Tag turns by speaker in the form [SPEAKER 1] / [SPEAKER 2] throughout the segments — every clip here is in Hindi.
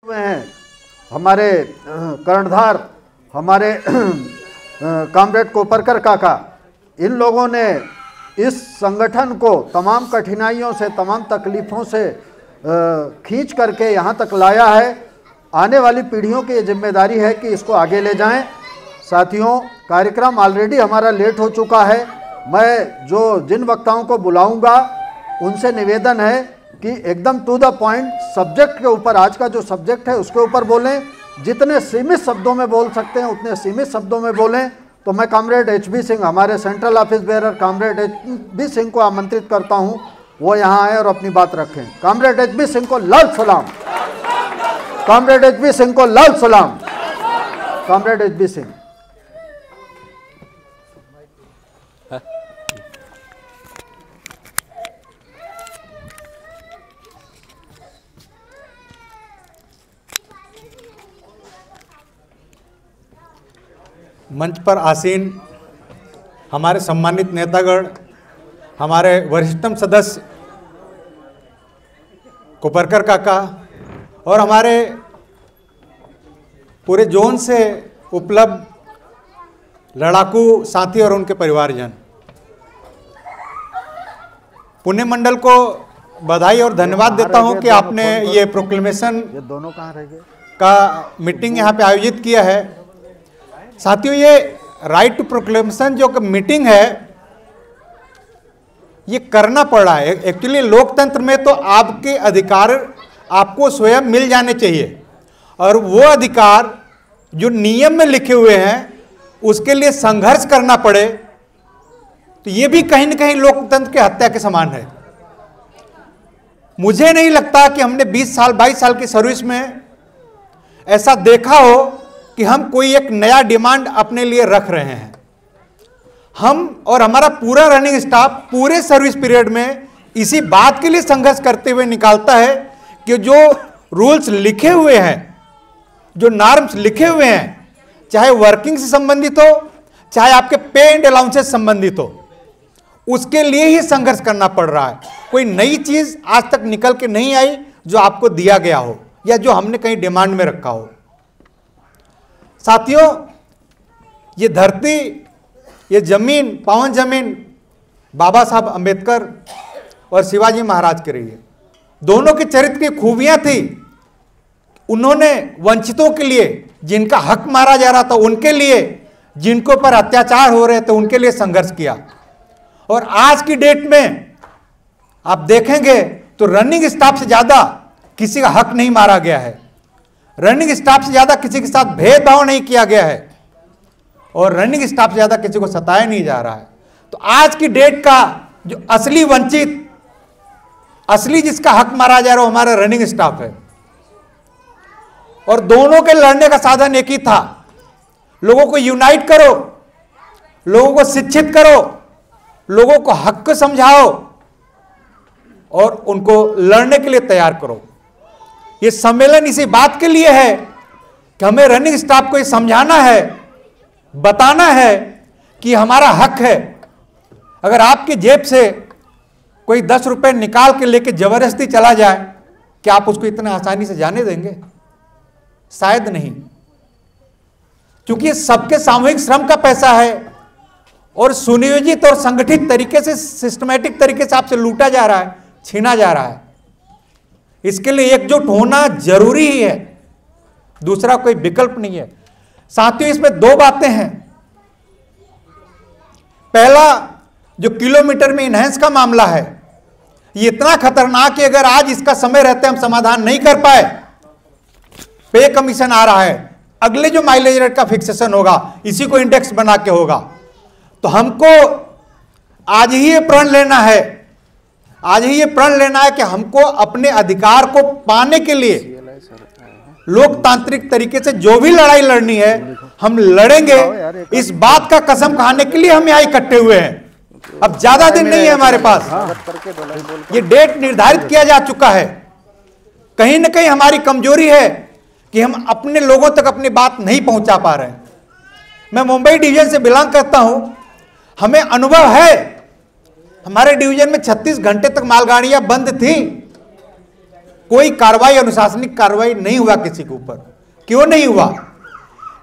[SPEAKER 1] हैं हमारे कर्णधार, हमारे कॉमरेड कोपरकर काका, इन लोगों ने इस संगठन को तमाम कठिनाइयों से, तमाम तकलीफ़ों से खींच करके यहाँ तक लाया है। आने वाली पीढ़ियों की ये जिम्मेदारी है कि इसको आगे ले जाएं। साथियों, कार्यक्रम ऑलरेडी हमारा लेट हो चुका है। मैं जिन वक्ताओं को बुलाऊंगा उनसे निवेदन है कि एकदम टू द पॉइंट सब्जेक्ट के ऊपर, आज का जो सब्जेक्ट है उसके ऊपर बोलें। जितने सीमित शब्दों में बोल सकते हैं उतने सीमित शब्दों में बोलें। तो मैं कॉमरेड एच.बी. सिंह, हमारे central office bearer comrade H B. Singh को आमंत्रित करता हूं, वो यहाँ आए और अपनी बात रखें। Comrade H B. सिंह को लाल सलाम। Comrade H B. सिंह को लाल सलाम। Comrade H B. सिंह।
[SPEAKER 2] मंच पर आसीन हमारे सम्मानित नेतागण, हमारे वरिष्ठतम सदस्य कोपरकर काका और हमारे पूरे जोन से उपलब्ध लड़ाकू साथी और उनके परिवारजन, पुणे मंडल को बधाई और धन्यवाद देता हूं कि आपने ये प्रोक्लेमेशन
[SPEAKER 1] दोनों कहाँ रह गए
[SPEAKER 2] का मीटिंग यहाँ पे आयोजित किया है। साथियों, ये राइट टू प्रोक्लेमेशन जो मीटिंग है ये करना पड़ रहा है। एक्चुअली लोकतंत्र में तो आपके अधिकार आपको स्वयं मिल जाने चाहिए और वो अधिकार जो नियम में लिखे हुए हैं उसके लिए संघर्ष करना पड़े, तो ये भी कहीं ना कहीं लोकतंत्र की हत्या के समान है। मुझे नहीं लगता कि हमने 20 साल 22 साल की सर्विस में ऐसा देखा हो कि हम कोई एक नया डिमांड अपने लिए रख रहे हैं। हम और हमारा पूरा रनिंग स्टाफ पूरे सर्विस पीरियड में इसी बात के लिए संघर्ष करते हुए निकालता है कि जो रूल्स लिखे हुए हैं, जो नॉर्म्स लिखे हुए हैं, चाहे वर्किंग से संबंधित हो, चाहे आपके पे एंड अलाउंसेस संबंधित हो, उसके लिए ही संघर्ष करना पड़ रहा है। कोई नई चीज आज तक निकल के नहीं आई जो आपको दिया गया हो या जो हमने कहीं डिमांड में रखा हो। साथियों, ये धरती, ये जमीन, पावन जमीन बाबा साहब अंबेडकर और शिवाजी महाराज की रही है। दोनों के चरित्र की खूबियां थी। उन्होंने वंचितों के लिए, जिनका हक मारा जा रहा था उनके लिए, जिनको पर अत्याचार हो रहे थे उनके लिए संघर्ष किया। और आज की डेट में आप देखेंगे तो रनिंग स्टाफ से ज्यादा किसी का हक नहीं मारा गया है, रनिंग स्टाफ से ज्यादा किसी के साथ भेदभाव नहीं किया गया है और रनिंग स्टाफ से ज्यादा किसी को सताया नहीं जा रहा है। तो आज की डेट का जो असली वंचित, असली जिसका हक मारा जा रहा है वो हमारा रनिंग स्टाफ है। और दोनों के लड़ने का साधन एक ही था, लोगों को यूनाइट करो, लोगों को शिक्षित करो, लोगों को हक समझाओ और उनको लड़ने के लिए तैयार करो। ये सम्मेलन इसी बात के लिए है कि हमें रनिंग स्टाफ को ये समझाना है, बताना है कि हमारा हक है। अगर आपके जेब से कोई 10 रुपए निकाल के लेके जबरदस्ती चला जाए, क्या आप उसको इतना आसानी से जाने देंगे? शायद नहीं, क्योंकि ये सबके सामूहिक श्रम का पैसा है और सुनियोजित और संगठित तरीके से, सिस्टमैटिक तरीके से आपसे लूटा जा रहा है, छीना जा रहा है। इसके लिए एकजुट होना जरूरी ही है, दूसरा कोई विकल्प नहीं है। साथियों, इसमें 2 बातें हैं। पहला, जो किलोमीटर में इनहेंस का मामला है, ये इतना खतरनाक है, अगर आज इसका समय रहते हम समाधान नहीं कर पाए, पे कमीशन आ रहा है, अगले जो माइलेज रेट का फिक्सेशन होगा इसी को इंडेक्स बना के होगा। तो हमको आज ही ये प्रण लेना है, आज ही ये प्रण लेना है कि हमको अपने अधिकार को पाने के लिए लोकतांत्रिक तरीके से जो भी लड़ाई लड़नी है हम लड़ेंगे। इस बात का कसम खाने के लिए हम यहाँ इकट्ठे हुए हैं। अब ज्यादा दिन नहीं है हमारे पास, ये डेट निर्धारित किया जा चुका है। कहीं ना कहीं हमारी कमजोरी है कि हम अपने लोगों तक अपनी बात नहीं पहुंचा पा रहे हैं। मैं मुंबई डिवीजन से बिलोंग करता हूं, हमें अनुभव है। हमारे डिवीजन में 36 घंटे तक मालगाड़ियां बंद थी। कोई कार्रवाई, अनुशासनिक कार्रवाई नहीं हुआ किसी के ऊपर। क्यों नहीं हुआ?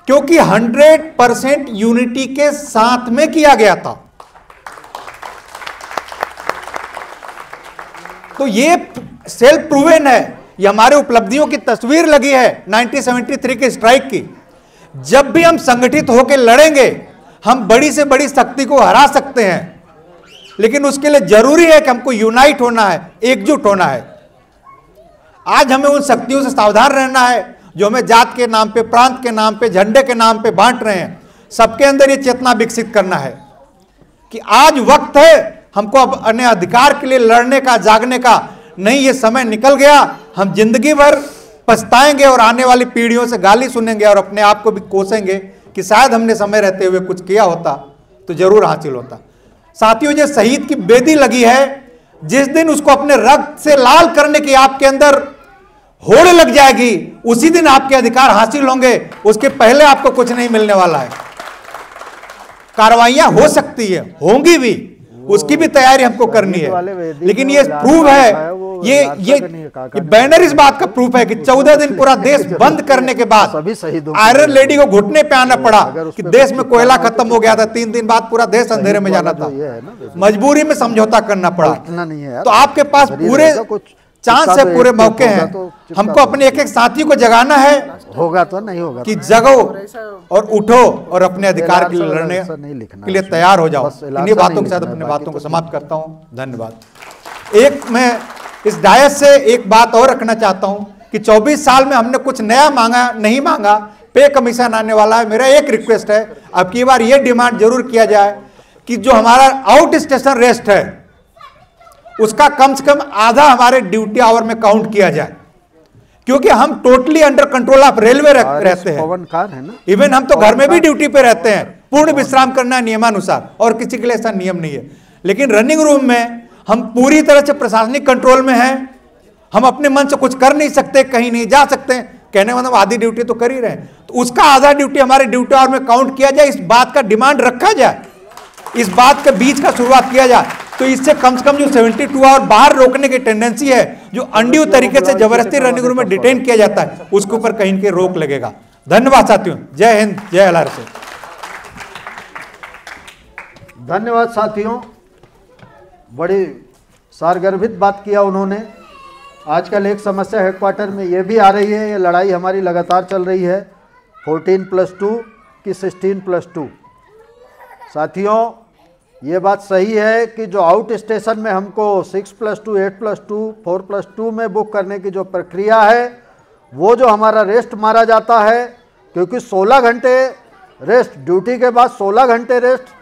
[SPEAKER 2] क्योंकि 100% यूनिटी के साथ में किया गया था। तो ये सेल्फ प्रूवन है, ये हमारे उपलब्धियों की तस्वीर लगी है 1973 के स्ट्राइक की। जब भी हम संगठित होकर लड़ेंगे, हम बड़ी से बड़ी शक्ति को हरा सकते हैं, लेकिन उसके लिए जरूरी है कि हमको यूनाइट होना है, एकजुट होना है। आज हमें उन शक्तियों से सावधान रहना है जो हमें जात के नाम पे, प्रांत के नाम पे, झंडे के नाम पे बांट रहे हैं। सबके अंदर ये चेतना विकसित करना है कि आज वक्त है हमको अब अपने अधिकार के लिए लड़ने का, जागने का। नहीं, ये समय निकल गया, हम जिंदगी भर पछताएंगे और आने वाली पीढ़ियों से गाली सुनेंगे और अपने आप को भी कोसेंगे कि शायद हमने समय रहते हुए कुछ किया होता तो जरूर हासिल होता। साथियों, जो शहीद की बेदी लगी है, जिस दिन उसको अपने रक्त से लाल करने की आपके अंदर होड़ लग जाएगी, उसी दिन आपके अधिकार हासिल होंगे। उसके पहले आपको कुछ नहीं मिलने वाला है। कार्रवाइयां हो सकती है, होंगी भी, उसकी भी तैयारी हमको करनी है। लेकिन ये प्रूफ है, ये बैनर इस बात का प्रूफ है कि 14 दिन पूरा देश बंद करने के बाद आयरन लेडी को घुटने पे आना पड़ा कि देश में कोयला खत्म हो गया था। 3 दिन बाद पूरा देश अंधेरे में जाना था, मजबूरी में समझौता करना पड़ा। तो आपके पास पूरे चांस है, पूरे मौके हैं। हमको अपने एक एक साथी को जगाना है,
[SPEAKER 1] होगा तो नहीं होगा
[SPEAKER 2] कि जगो और उठो और अपने अधिकार के लिए लड़ने के लिए तैयार हो जाओ। इन्हीं बातों के साथ अपने बातों को समाप्त करता हूं। धन्यवाद। एक मैं इस डायस से एक बात और रखना चाहता हूं कि 24 साल में हमने कुछ नया मांगा नहीं मांगा। पे कमीशन आने वाला है। मेरा एक रिक्वेस्ट है, अब की बार ये डिमांड जरूर किया जाए कि जो हमारा आउट स्टेशन रेस्ट है उसका कम से कम आधा हमारे ड्यूटी आवर में काउंट किया जाए, क्योंकि हम totally under control of railway रहते हैं।
[SPEAKER 1] पवन कार है ना,
[SPEAKER 2] इवन हम तो घर में भी ड्यूटी पे रहते हैं, पूर्ण विश्राम करना है नियमानुसार, और किसी के लिए ऐसा नियम नहीं है। लेकिन रनिंग रूम में हम पूरी तरह से प्रशासनिक कंट्रोल में हैं। हम अपने मन से कुछ कर नहीं सकते, कहीं नहीं जा सकते। कहने मतलब आधी ड्यूटी तो कर ही रहे हैं, तो उसका आधा ड्यूटी हमारे ड्यूटी आवर में काउंट किया जाए। इस बात का डिमांड रखा जाए, इस बात के बीच का शुरुआत किया जाए। तो इससे कम से कम जो 72 आवर बाहर रोकने की टेंडेंसी है, जो अनड्यू तरीके से जबरदस्ती रनिंग रूम में डिटेन किया जाता है, उसके ऊपर कहीं के रोक लगेगा। धन्यवाद साथियों। जय हिंद, जय LRC।
[SPEAKER 1] धन्यवाद साथियों, बड़ी सारगर्भित बात किया उन्होंने। आजकल एक समस्या हेडक्वार्टर में ये भी आ रही है, ये लड़ाई हमारी लगातार चल रही है 14+2 की 16+2। साथियों, ये बात सही है कि जो आउट स्टेशन में हमको 6+2, 8+2, 4+2 में बुक करने की जो प्रक्रिया है, वो जो हमारा रेस्ट मारा जाता है, क्योंकि 16 घंटे रेस्ट, ड्यूटी के बाद 16 घंटे रेस्ट